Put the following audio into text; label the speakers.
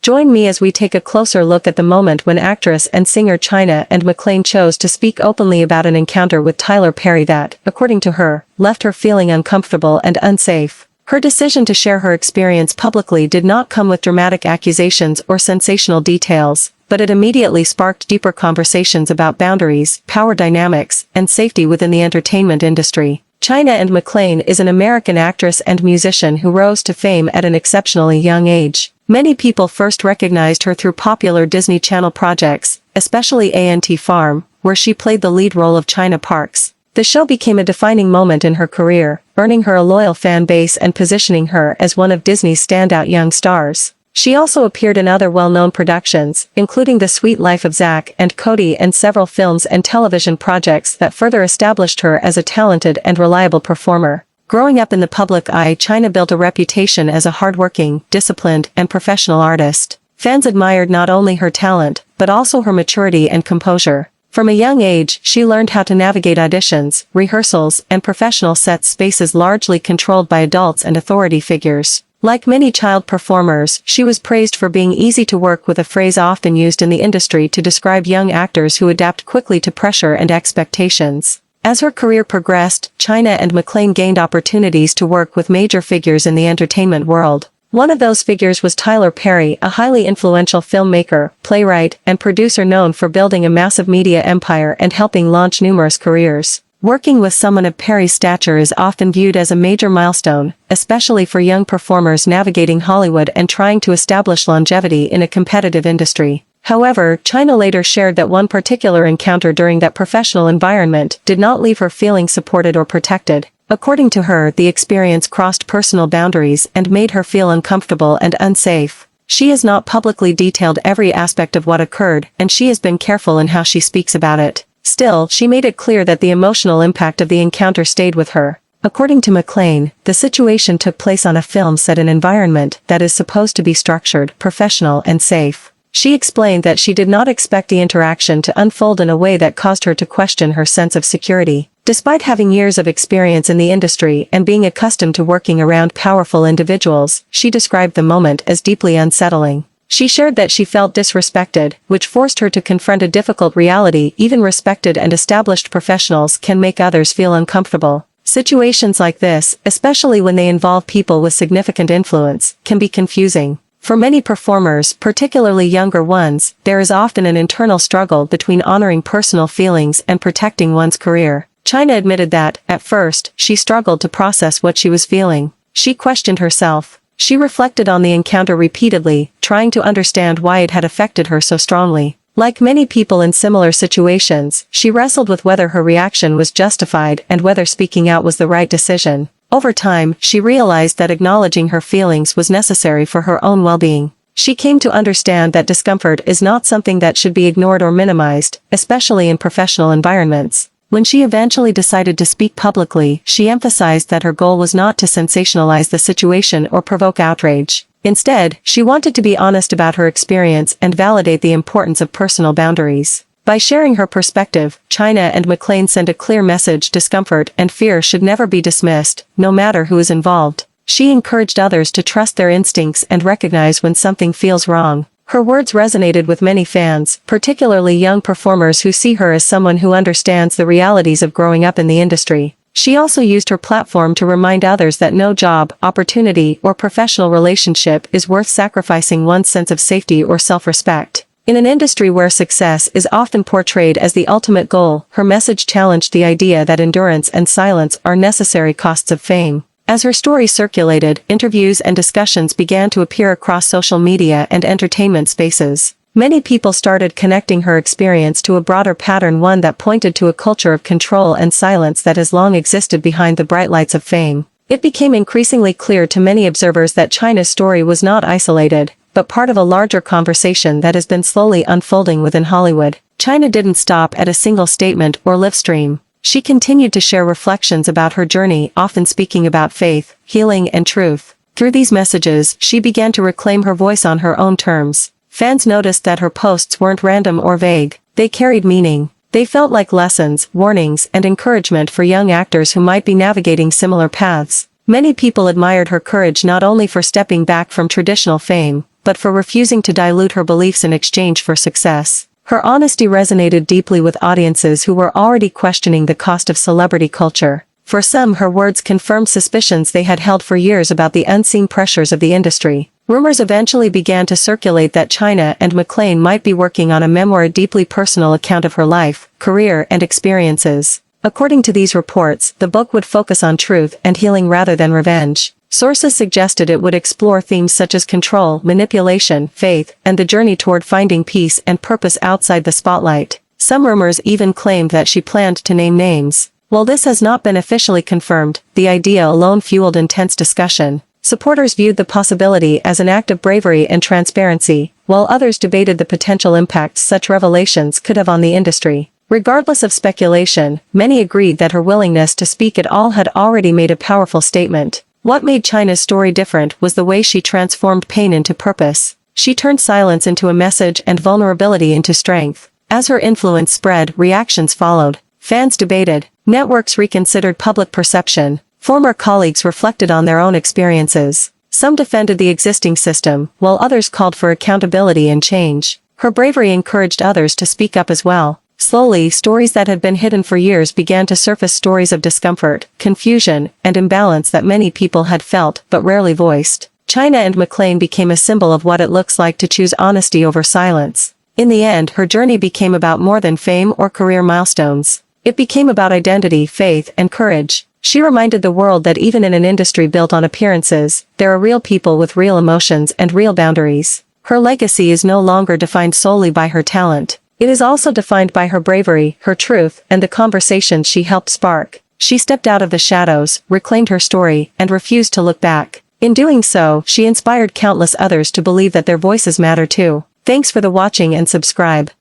Speaker 1: Join me as we take a closer look at the moment when actress and singer China Anne McClain chose to speak openly about an encounter with Tyler Perry that, according to her, left her feeling uncomfortable and unsafe. Her decision to share her experience publicly did not come with dramatic accusations or sensational details, but it immediately sparked deeper conversations about boundaries, power dynamics, and safety within the entertainment industry. China Anne McClain is an American actress and musician who rose to fame at an exceptionally young age. Many people first recognized her through popular Disney Channel projects, especially A&T Farm, where she played the lead role of China Parks. The show became a defining moment in her career, earning her a loyal fan base and positioning her as one of Disney's standout young stars. She also appeared in other well-known productions, including The Sweet Life of Zack and Cody, and several films and television projects that further established her as a talented and reliable performer. Growing up in the public eye, China built a reputation as a hardworking, disciplined, and professional artist. Fans admired not only her talent, but also her maturity and composure. From a young age, she learned how to navigate auditions, rehearsals, and professional set spaces largely controlled by adults and authority figures. Like many child performers, she was praised for being easy to work with, a phrase often used in the industry to describe young actors who adapt quickly to pressure and expectations. As her career progressed, China Anne McClain gained opportunities to work with major figures in the entertainment world. One of those figures was Tyler Perry, a highly influential filmmaker, playwright, and producer known for building a massive media empire and helping launch numerous careers. Working with someone of Perry's stature is often viewed as a major milestone, especially for young performers navigating Hollywood and trying to establish longevity in a competitive industry. However, China later shared that one particular encounter during that professional environment did not leave her feeling supported or protected. According to her, the experience crossed personal boundaries and made her feel uncomfortable and unsafe. She has not publicly detailed every aspect of what occurred, and she has been careful in how she speaks about it. Still, she made it clear that the emotional impact of the encounter stayed with her. According to McClain, the situation took place on a film set in an environment that is supposed to be structured, professional, and safe. She explained that she did not expect the interaction to unfold in a way that caused her to question her sense of security. Despite having years of experience in the industry and being accustomed to working around powerful individuals, she described the moment as deeply unsettling. She shared that she felt disrespected, which forced her to confront a difficult reality. Even respected and established professionals can make others feel uncomfortable. Situations like this, especially when they involve people with significant influence, can be confusing. For many performers, particularly younger ones, there is often an internal struggle between honoring personal feelings and protecting one's career. China admitted that, at first, she struggled to process what she was feeling. She questioned herself. She reflected on the encounter repeatedly, trying to understand why it had affected her so strongly. Like many people in similar situations, she wrestled with whether her reaction was justified and whether speaking out was the right decision. Over time, she realized that acknowledging her feelings was necessary for her own well-being. She came to understand that discomfort is not something that should be ignored or minimized, especially in professional environments. When she eventually decided to speak publicly, she emphasized that her goal was not to sensationalize the situation or provoke outrage. Instead, she wanted to be honest about her experience and validate the importance of personal boundaries. By sharing her perspective, China Anne McClain sent a clear message: discomfort and fear should never be dismissed, no matter who is involved. She encouraged others to trust their instincts and recognize when something feels wrong. Her words resonated with many fans, particularly young performers who see her as someone who understands the realities of growing up in the industry. She also used her platform to remind others that no job, opportunity, or professional relationship is worth sacrificing one's sense of safety or self-respect. In an industry where success is often portrayed as the ultimate goal, her message challenged the idea that endurance and silence are necessary costs of fame. As her story circulated, interviews and discussions began to appear across social media and entertainment spaces. Many people started connecting her experience to a broader pattern, one that pointed to a culture of control and silence that has long existed behind the bright lights of fame. It became increasingly clear to many observers that China's story was not isolated, but part of a larger conversation that has been slowly unfolding within Hollywood. China didn't stop at a single statement or live stream. She continued to share reflections about her journey, often speaking about faith, healing, and truth. Through these messages, she began to reclaim her voice on her own terms. Fans noticed that her posts weren't random or vague. They carried meaning. They felt like lessons, warnings, and encouragement for young actors who might be navigating similar paths. Many people admired her courage not only for stepping back from traditional fame, but for refusing to dilute her beliefs in exchange for success. Her honesty resonated deeply with audiences who were already questioning the cost of celebrity culture. For some, her words confirmed suspicions they had held for years about the unseen pressures of the industry. Rumors eventually began to circulate that China Anne McClain might be working on a memoir, a deeply personal account of her life, career, and experiences. According to these reports, the book would focus on truth and healing rather than revenge. Sources suggested it would explore themes such as control, manipulation, faith, and the journey toward finding peace and purpose outside the spotlight. Some rumors even claimed that she planned to name names. While this has not been officially confirmed, the idea alone fueled intense discussion. Supporters viewed the possibility as an act of bravery and transparency, while others debated the potential impact such revelations could have on the industry. Regardless of speculation, many agreed that her willingness to speak at all had already made a powerful statement. What made China's story different was the way she transformed pain into purpose. She turned silence into a message and vulnerability into strength. As her influence spread, reactions followed. Fans debated. Networks reconsidered public perception. Former colleagues reflected on their own experiences. Some defended the existing system, while others called for accountability and change. Her bravery encouraged others to speak up as well. Slowly, stories that had been hidden for years began to surface, stories of discomfort, confusion, and imbalance that many people had felt but rarely voiced. China Anne McClain became a symbol of what it looks like to choose honesty over silence. In the end, her journey became about more than fame or career milestones. It became about identity, faith, and courage. She reminded the world that even in an industry built on appearances, there are real people with real emotions and real boundaries. Her legacy is no longer defined solely by her talent. It is also defined by her bravery, her truth, and the conversations she helped spark. She stepped out of the shadows, reclaimed her story, and refused to look back. In doing so, she inspired countless others to believe that their voices matter too. Thanks for the watching and subscribe.